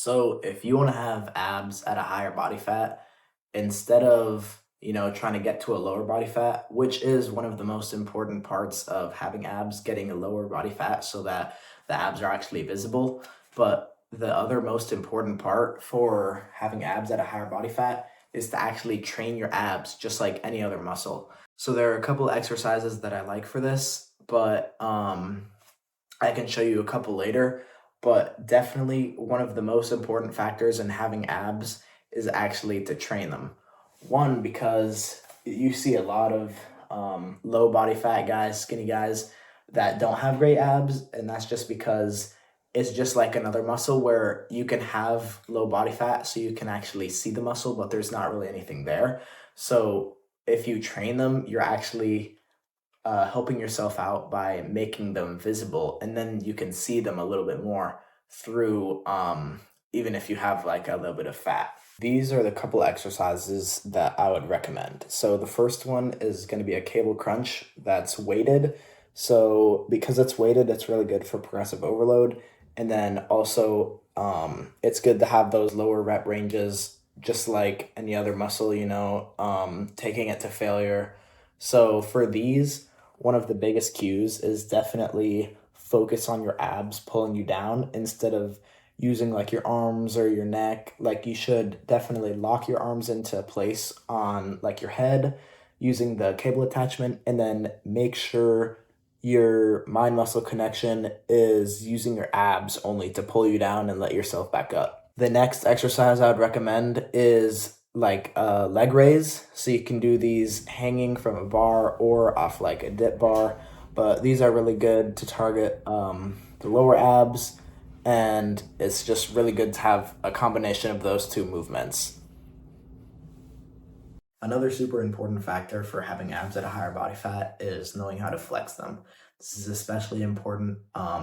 So if you want to have abs at a higher body fat, instead of, trying to get to a lower body fat, which is one of the most important parts of having abs, getting a lower body fat so that the abs are actually visible. But the other most important part for having abs at a higher body fat is to actually train your abs just like any other muscle. So there are a couple exercises that I like for this, but I can show you a couple later, but definitely one of the most important factors in having abs is actually to train them. One, because you see a lot of low body fat guys, skinny guys that don't have great abs, and that's just because it's just like another muscle where you can have low body fat, so you can actually see the muscle, but there's not really anything there. So if you train them, you're actually helping yourself out by making them visible, and then you can see them a little bit more through even if you have like a little bit of fat. These are the couple exercises that I would recommend. So the first one is going to be a cable crunch that's weighted. So because it's weighted, it's really good for progressive overload. And then also it's good to have those lower rep ranges, just like any other muscle, taking it to failure. So for these, one of the biggest cues is definitely focus on your abs pulling you down instead of using like your arms or your neck. Like you should definitely lock your arms into place on like your head using the cable attachment, and then make sure your mind muscle connection is using your abs only to pull you down and let yourself back up. The next exercise I would recommend is like a leg raise. So you can do these hanging from a bar or off like a dip bar, but these are really good to target the lower abs, and it's just really good to have a combination of those two movements. Another super important factor for having abs at a higher body fat is knowing how to flex them. This is especially important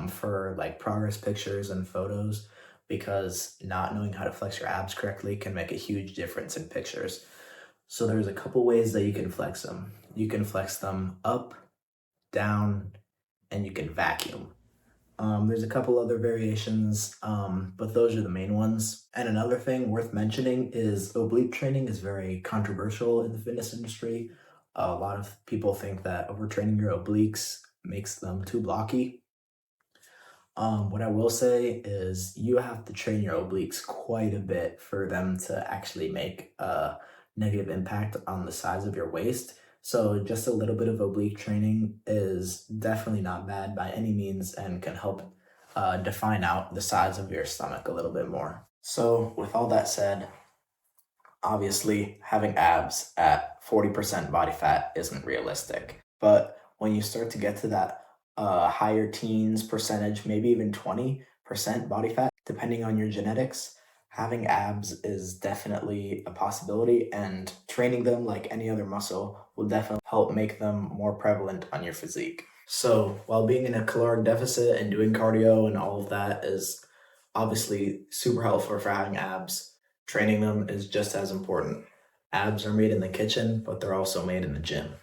for like progress pictures and photos, because not knowing how to flex your abs correctly can make a huge difference in pictures. So there's a couple ways that you can flex them. You can flex them up, down, and you can vacuum. There's a couple other variations, but those are the main ones. And another thing worth mentioning is oblique training is very controversial in the fitness industry. A lot of people think that overtraining your obliques makes them too blocky. What I will say is you have to train your obliques quite a bit for them to actually make a negative impact on the size of your waist. So just a little bit of oblique training is definitely not bad by any means and can help define out the size of your stomach a little bit more. So with all that said, obviously having abs at 40% body fat isn't realistic. But when you start to get to that higher teens percentage, maybe even 20% body fat, depending on your genetics, having abs is definitely a possibility, and training them like any other muscle will definitely help make them more prevalent on your physique. So while being in a caloric deficit and doing cardio and all of that is obviously super helpful for having abs, training them is just as important. Abs are made in the kitchen, but they're also made in the gym.